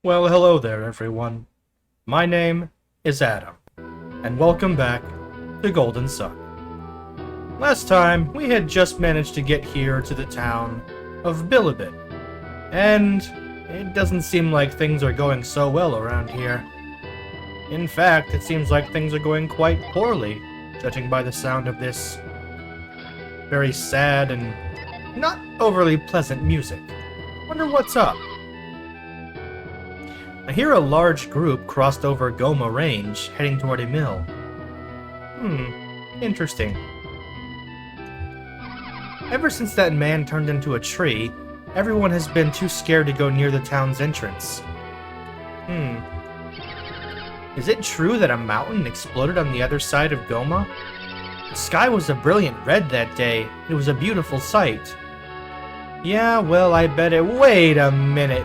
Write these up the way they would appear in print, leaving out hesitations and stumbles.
Well, hello there, everyone. My name is Adam, and welcome back to Golden Sun. Last time, we had just managed to get here to the town of Bilibin, and it doesn't seem like things are going so well around here. In fact, it seems like things are going quite poorly, judging by the sound of this very sad and not overly pleasant music. Wonder what's up? I hear a large group crossed over Goma Range, heading toward a mill. Interesting. Ever since that man turned into a tree, everyone has been too scared to go near the town's entrance. Is it true that a mountain exploded on the other side of Goma? The sky was a brilliant red that day. It was a beautiful sight. Yeah, well, I bet it— Wait a minute!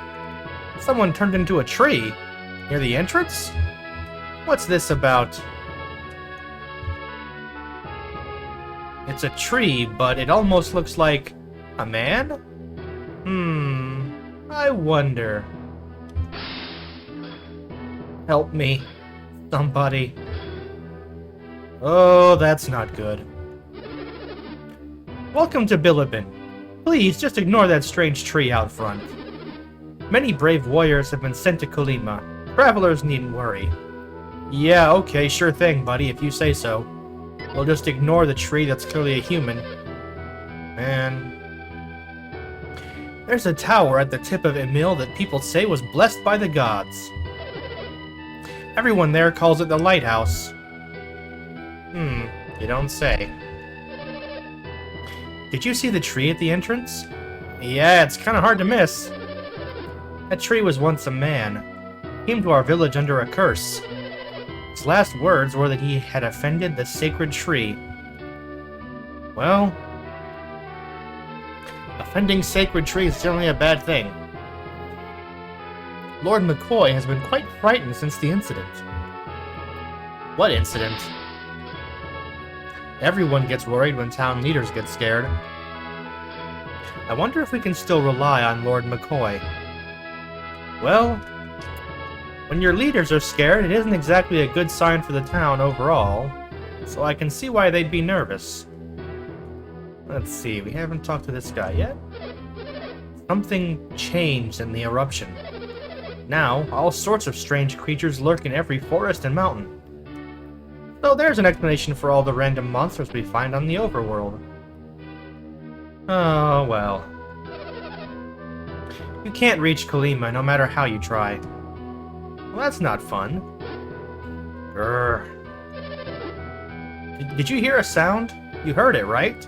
Someone turned into a tree near the entrance? What's this about? It's a tree, but it almost looks like a man? I wonder. Help me, somebody. Oh, that's not good. Welcome to Bilibin. Please, just ignore that strange tree out front. Many brave warriors have been sent to Kolima. Travelers needn't worry. Yeah, okay, sure thing, buddy, if you say so. We'll just ignore the tree that's clearly a human. Man. There's a tower at the tip of a mill that people say was blessed by the gods. Everyone there calls it the lighthouse. You don't say. Did you see the tree at the entrance? Yeah, it's kinda hard to miss. That tree was once a man. He came to our village under a curse. His last words were that he had offended the sacred tree. Well, offending sacred trees is generally a bad thing. Lord McCoy has been quite frightened since the incident. What incident? Everyone gets worried when town leaders get scared. I wonder if we can still rely on Lord McCoy. Well, when your leaders are scared, it isn't exactly a good sign for the town overall, so I can see why they'd be nervous. Let's see, we haven't talked to this guy yet. Something changed in the eruption. Now, all sorts of strange creatures lurk in every forest and mountain. So there's an explanation for all the random monsters we find on the overworld. Oh, well. You can't reach Kolima no matter how you try. Well, that's not fun. Grrr. Did you hear a sound? You heard it, right?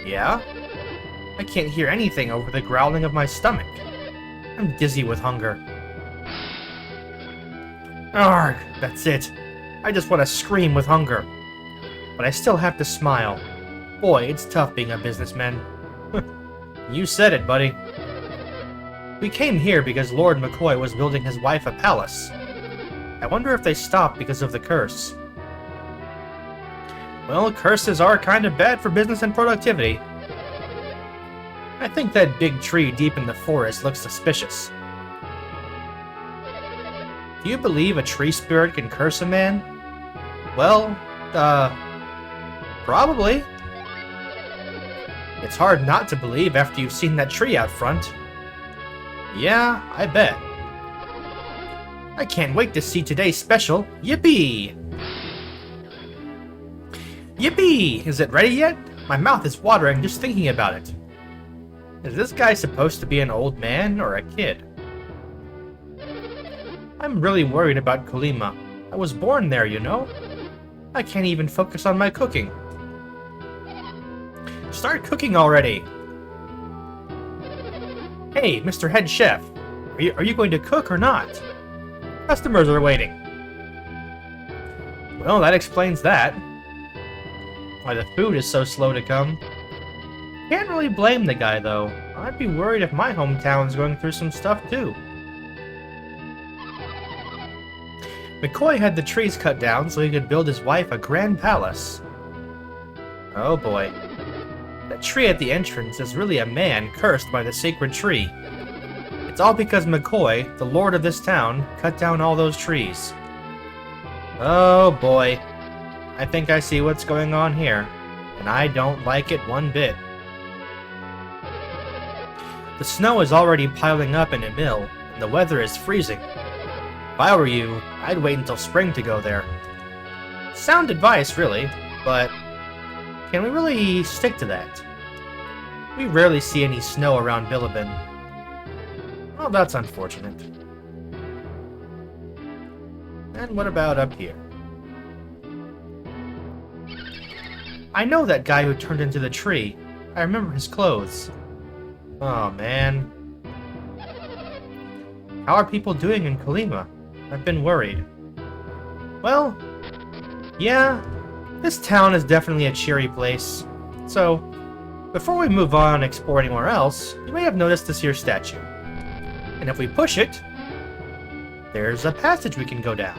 Yeah? I can't hear anything over the growling of my stomach. I'm dizzy with hunger. Arrgh, that's it. I just want to scream with hunger. But I still have to smile. Boy, it's tough being a businessman. You said it, buddy. We came here because Lord McCoy was building his wife a palace. I wonder if they stopped because of the curse. Well, curses are kind of bad for business and productivity. I think that big tree deep in the forest looks suspicious. Do you believe a tree spirit can curse a man? Well, probably. It's hard not to believe after you've seen that tree out front. Yeah, I bet. I can't wait to see today's special. Yippee! Yippee! Is it ready yet? My mouth is watering just thinking about it. Is this guy supposed to be an old man or a kid? I'm really worried about Kolima. I was born there, you know? I can't even focus on my cooking. Start cooking already! Hey, Mr. Head Chef, are you going to cook or not? Customers are waiting. Well, that explains that. Why the food is so slow to come. Can't really blame the guy, though. I'd be worried if my hometown's going through some stuff, too. McCoy had the trees cut down so he could build his wife a grand palace. Oh boy. That tree at the entrance is really a man cursed by the sacred tree. It's all because McCoy, the lord of this town, cut down all those trees. Oh boy. I think I see what's going on here, and I don't like it one bit. The snow is already piling up in a mill, and the weather is freezing. If I were you, I'd wait until spring to go there. Sound advice, really, but can we really stick to that? We rarely see any snow around Bilibin. Well, that's unfortunate. And what about up here? I know that guy who turned into the tree. I remember his clothes. Oh, man. How are people doing in Kolima? I've been worried. Well, yeah, this town is definitely a cheery place. So, before we move on and explore anywhere else, you may have noticed this here statue. And if we push it, there's a passage we can go down.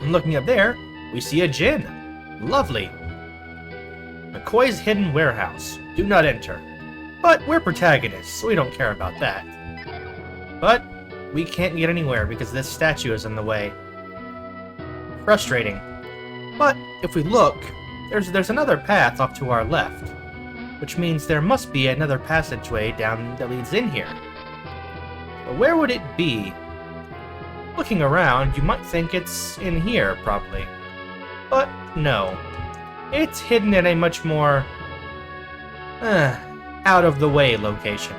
And looking up there, we see a gin. Lovely. McCoy's hidden warehouse. Do not enter. But we're protagonists, so we don't care about that. But we can't get anywhere because this statue is in the way. Frustrating. But if we look, there's another path off to our left, which means there must be another passageway down that leads in here. But where would it be? Looking around, you might think it's in here, probably. But no. It's hidden in a much more out-of-the-way location.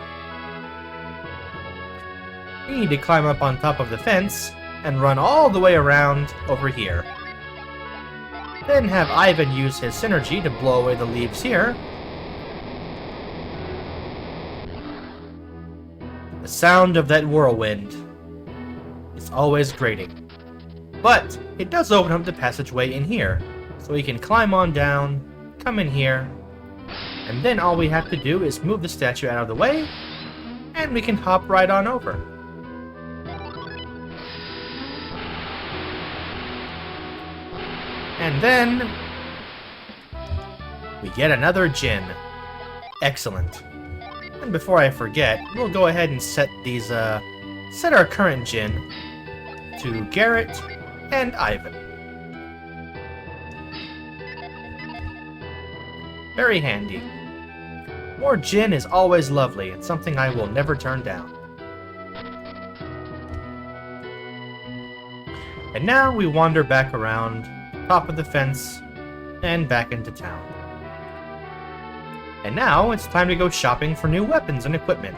We need to climb up on top of the fence and run all the way around over here. Then have Ivan use his synergy to blow away the leaves here. The sound of that whirlwind is always grating. But it does open up the passageway in here, so we can climb on down, come in here, and then all we have to do is move the statue out of the way, and we can hop right on over. And then we get another gin. Excellent. And before I forget, we'll go ahead and set these, set our current gin to Garrett and Ivan. Very handy. More gin is always lovely, and something I will never turn down. And now we wander back around, top of the fence, and back into town. And now it's time to go shopping for new weapons and equipment.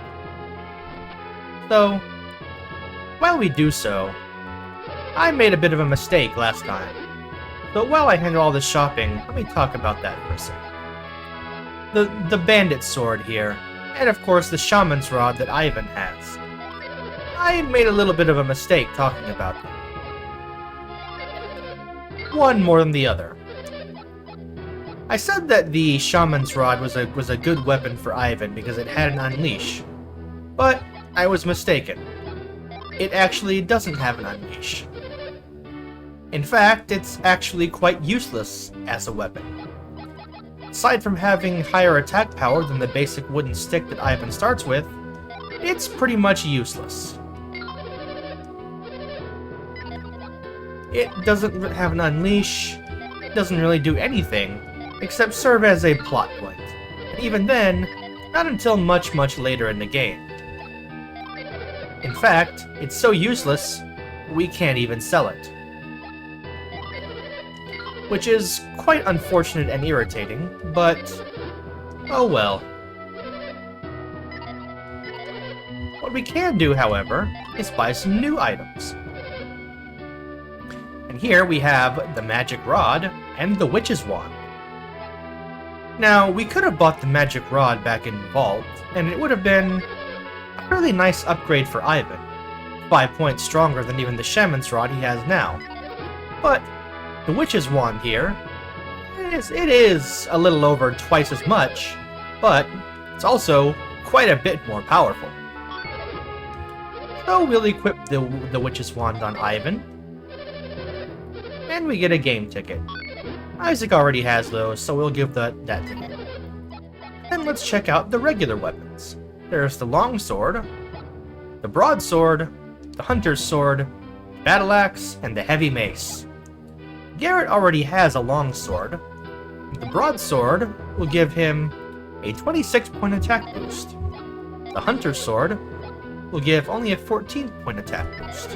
So, while we do so, I made a bit of a mistake last time. But while I handle all this shopping, let me talk about that for a second. The bandit sword here, and of course the shaman's rod that Ivan has. I made a little bit of a mistake talking about them. One more than the other. I said that the shaman's rod was a good weapon for Ivan because it had an unleash, but I was mistaken. It actually doesn't have an unleash. In fact, it's actually quite useless as a weapon. Aside from having higher attack power than the basic wooden stick that Ivan starts with, it's pretty much useless. It doesn't have an unleash, it doesn't really do anything, except serve as a plot point. And even then, not until much later in the game. In fact, it's so useless, we can't even sell it. Which is quite unfortunate and irritating, but oh well. What we can do, however, is buy some new items. And here we have the magic rod and the witch's wand. Now, we could have bought the magic rod back in Vault, and it would have been a really nice upgrade for Ivan. 5 points stronger than even the shaman's rod he has now. But the witch's wand here, it is a little over twice as much, but it's also quite a bit more powerful. So we'll equip the witch's wand on Ivan, and we get a game ticket. Isaac already has those, so we'll give that to him. And let's check out the regular weapons. there's the longsword, the broadsword, the hunter's sword, battle axe, and the heavy mace. Garrett already has a longsword. The broadsword will give him a 26-point attack boost. The hunter's sword will give only a 14-point attack boost.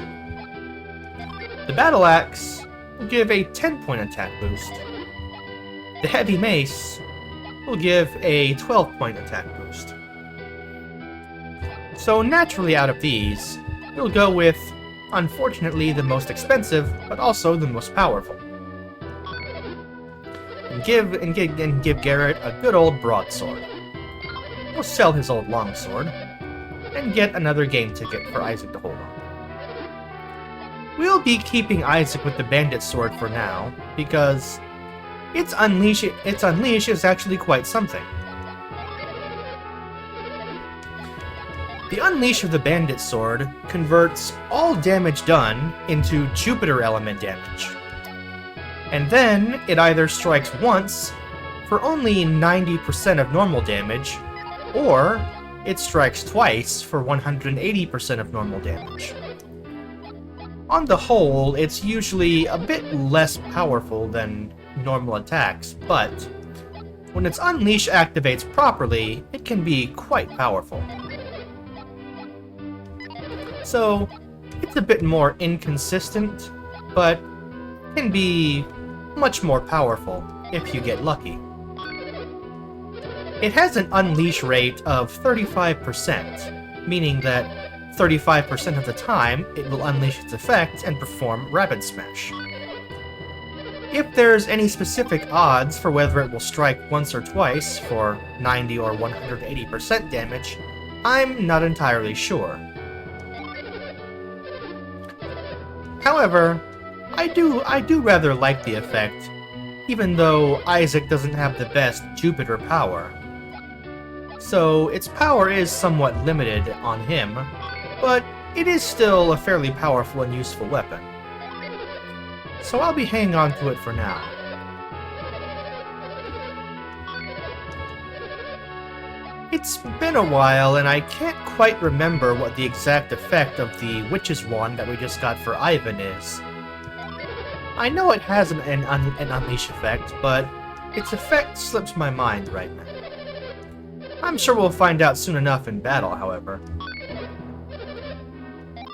The battle axe will give a 10-point attack boost. The heavy mace will give a 12-point attack boost. So naturally out of these, you'll go with, unfortunately, the most expensive, but also the most powerful. And give Garrett a good old broadsword. We'll sell his old longsword, and get another game ticket for Isaac to hold on. We'll be keeping Isaac with the bandit sword for now, because its unleash is actually quite something. The unleash of the bandit sword converts all damage done into Jupiter element damage. And then it either strikes once for only 90% of normal damage, or it strikes twice for 180% of normal damage. On the whole, it's usually a bit less powerful than normal attacks, but when its unleash activates properly, it can be quite powerful. So, it's a bit more inconsistent, but can be much more powerful if you get lucky. It has an unleash rate of 35%, meaning that 35% of the time it will unleash its effect and perform Rapid Smash. If there's any specific odds for whether it will strike once or twice for 90 or 180% damage, I'm not entirely sure. However, I do rather like the effect, even though Isaac doesn't have the best Jupiter power. So its power is somewhat limited on him, but it is still a fairly powerful and useful weapon. So I'll be hanging on to it for now. It's been a while, and I can't quite remember what the exact effect of the Witch's Wand that we just got for Ivan is. I know it has an Unleash effect, but its effect slips my mind right now. I'm sure we'll find out soon enough in battle, however.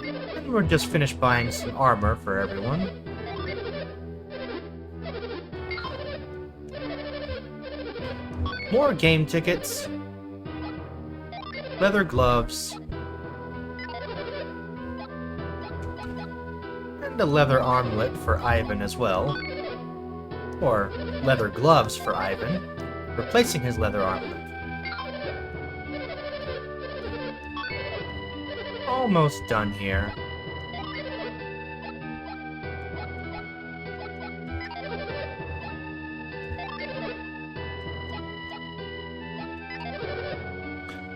And we're just finished buying some armor for everyone. More game tickets. Leather gloves. And a leather armlet for Ivan as well. Or leather gloves for Ivan, replacing his leather armlet. Almost done here.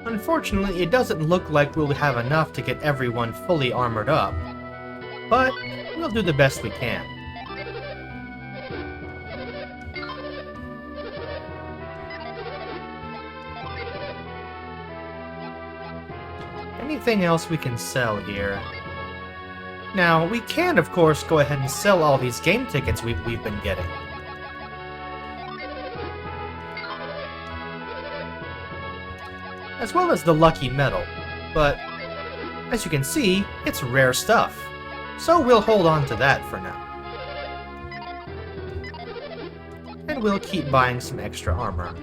Unfortunately, it doesn't look like we'll have enough to get everyone fully armored up, but we'll do the best we can. Anything else we can sell here? Now, we can, of course, go ahead and sell all these game tickets we've been getting. As well as the lucky medal, but as you can see, it's rare stuff, so we'll hold on to that for now. And we'll keep buying some extra armor.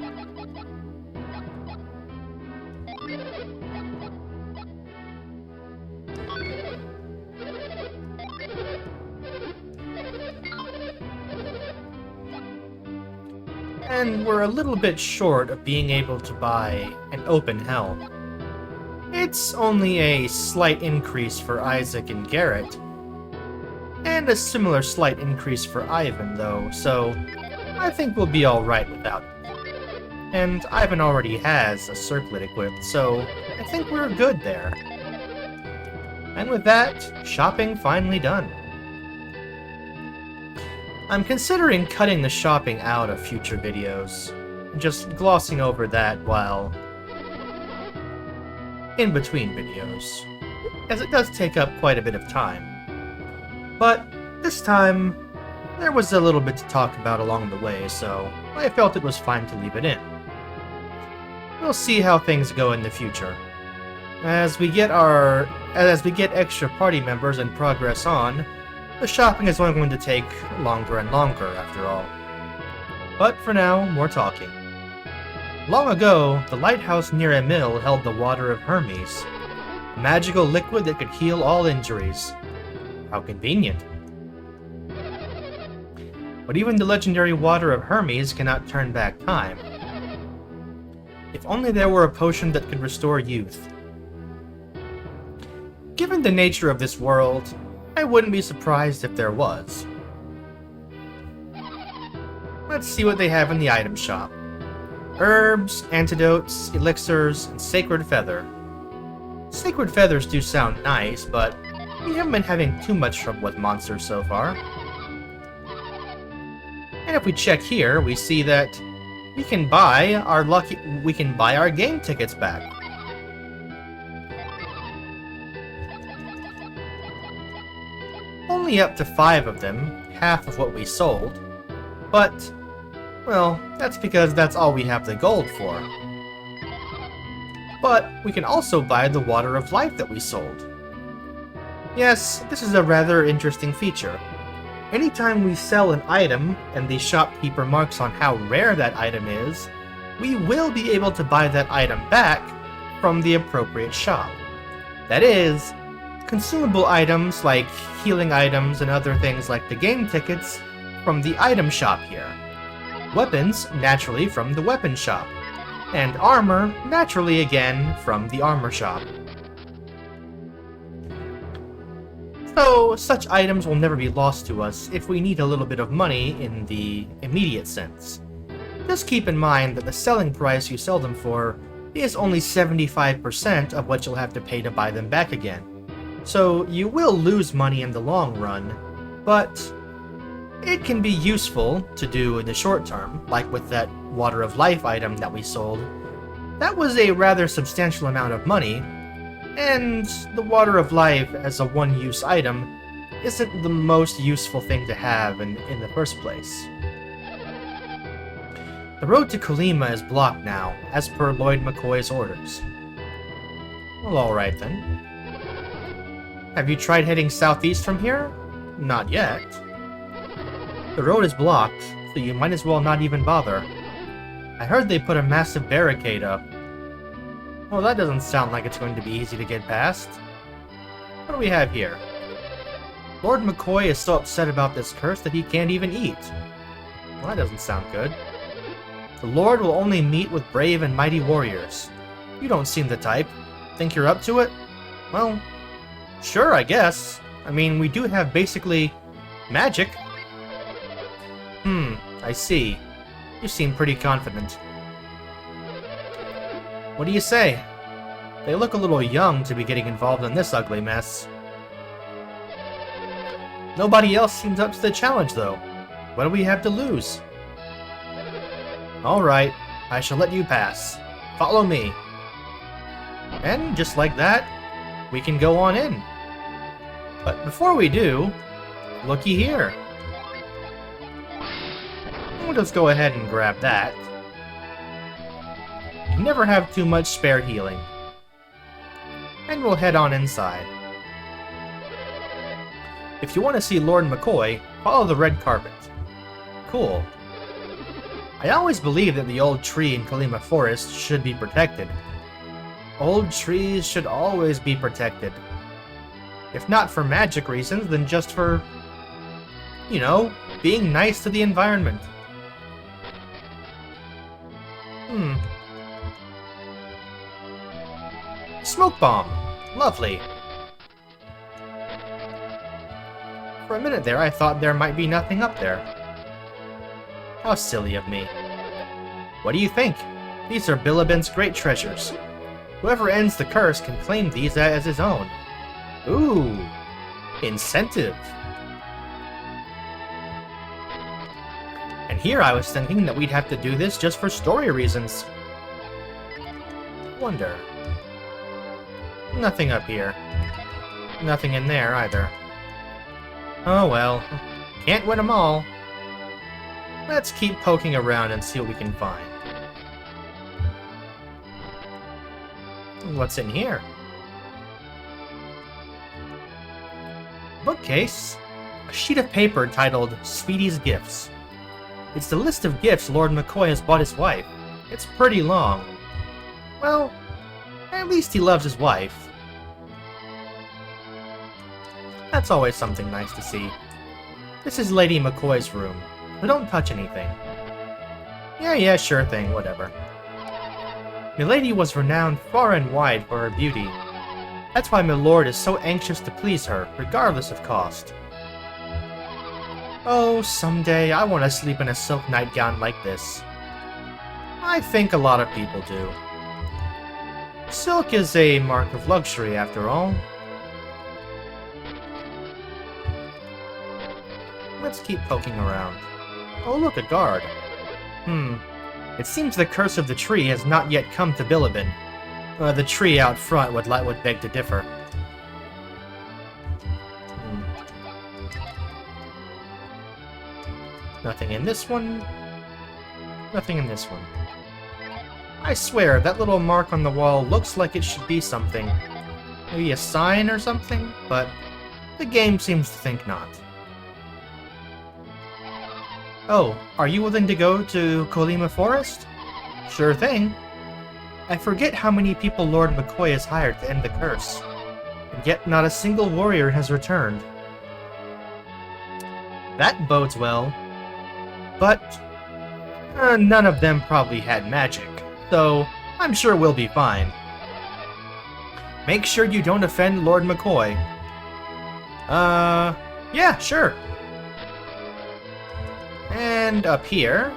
And we're a little bit short of being able to buy an open helm. It's only a slight increase for Isaac and Garrett, and a similar slight increase for Ivan though, so I think we'll be alright without it. And Ivan already has a circlet equipped, so I think we're good there. And with that, shopping finally done. I'm considering cutting the shopping out of future videos, just glossing over that while in between videos, as it does take up quite a bit of time. But this time, there was a little bit to talk about along the way, so I felt it was fine to leave it in. We'll see how things go in the future. As we get extra party members and progress on, the shopping is only going to take longer and longer after all. But for now, more talking. Long ago, the lighthouse near a mill held the water of Hermes, a magical liquid that could heal all injuries. How convenient. But even the legendary water of Hermes cannot turn back time. If only there were a potion that could restore youth. Given the nature of this world, I wouldn't be surprised if there was. Let's see what they have in the item shop. Herbs, antidotes, elixirs, and sacred feather. Sacred feathers do sound nice, but we haven't been having too much trouble with monsters so far. And if we check here, we see that we can buy our game tickets back. Only up to 5 of them, half of what we sold. But, well, that's because that's all we have the gold for. But we can also buy the water of life that we sold. Yes, this is a rather interesting feature. Anytime we sell an item and the shopkeeper marks on how rare that item is, we will be able to buy that item back from the appropriate shop. That is, consumable items like healing items and other things like the game tickets from the item shop here. Weapons, naturally, from the weapon shop. And armor, naturally again, from the armor shop. So, such items will never be lost to us if we need a little bit of money in the immediate sense. Just keep in mind that the selling price you sell them for is only 75% of what you'll have to pay to buy them back again. So, you will lose money in the long run, but it can be useful to do in the short term, like with that Water of Life item that we sold. That was a rather substantial amount of money, and the Water of Life as a one-use item isn't the most useful thing to have in the first place. The road to Kolima is blocked now, as per Lloyd McCoy's orders. Well, alright then. Have you tried heading southeast from here? Not yet. The road is blocked, so you might as well not even bother. I heard they put a massive barricade up. Well, that doesn't sound like it's going to be easy to get past. What do we have here? Lord McCoy is so upset about this curse that he can't even eat. Well, that doesn't sound good. The Lord will only meet with brave and mighty warriors. You don't seem the type. Think you're up to it? Well, sure, I guess. I mean, we do have basically magic. I see. You seem pretty confident. What do you say? They look a little young to be getting involved in this ugly mess. Nobody else seems up to the challenge, though. What do we have to lose? Alright, I shall let you pass. Follow me. And just like that, we can go on in. But before we do, looky here. We'll just go ahead and grab that. You never have too much spare healing. And we'll head on inside. If you want to see Lord McCoy, follow the red carpet. Cool. I always believed that the old tree in Kolima Forest should be protected. Old trees should always be protected. If not for magic reasons, then just for, you know, being nice to the environment. Smoke bomb! Lovely. For a minute there, I thought there might be nothing up there. How silly of me. What do you think? These are Bilibin's great treasures. Whoever ends the curse can claim these as his own. Ooh, incentive. And here I was thinking that we'd have to do this just for story reasons. Wonder. Nothing up here. Nothing in there, either. Oh well. Can't win them all. Let's keep poking around and see what we can find. What's in here? Bookcase. A sheet of paper titled Speedy's Gifts. It's the list of gifts Lord McCoy has bought his wife. It's pretty long. Well, at least he loves his wife. That's always something nice to see. This is Lady McCoy's room, but don't touch anything. Yeah, sure thing, whatever. Milady was renowned far and wide for her beauty. That's why Milord is so anxious to please her, regardless of cost. Oh, someday I want to sleep in a silk nightgown like this. I think a lot of people do. Silk is a mark of luxury, after all. Let's keep poking around. Oh look, a guard. It seems the curse of the tree has not yet come to Bilibin. The tree out front would beg to differ. Nothing in this one. Nothing in this one. I swear, that little mark on the wall looks like it should be something. Maybe a sign or something, but the game seems to think not. Oh, are you willing to go to Kolima Forest? Sure thing. I forget how many people Lord McCoy has hired to end the curse, and yet not a single warrior has returned. That bodes well. But none of them probably had magic, so I'm sure we'll be fine. Make sure you don't offend Lord McCoy. Yeah, sure. And up here,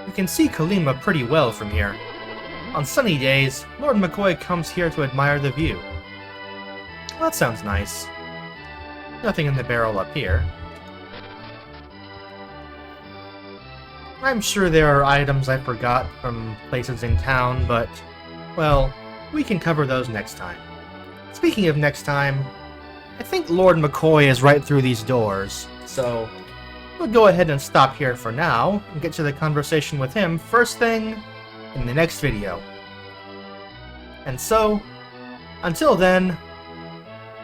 you can see Kolima pretty well from here. On sunny days, Lord McCoy comes here to admire the view. Well, that sounds nice. Nothing in the barrel up here. I'm sure there are items I forgot from places in town, but, well, we can cover those next time. Speaking of next time, I think Lord McCoy is right through these doors, so we'll go ahead and stop here for now and get to the conversation with him first thing in the next video. And so, until then,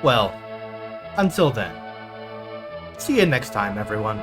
well, until then, see you next time, everyone.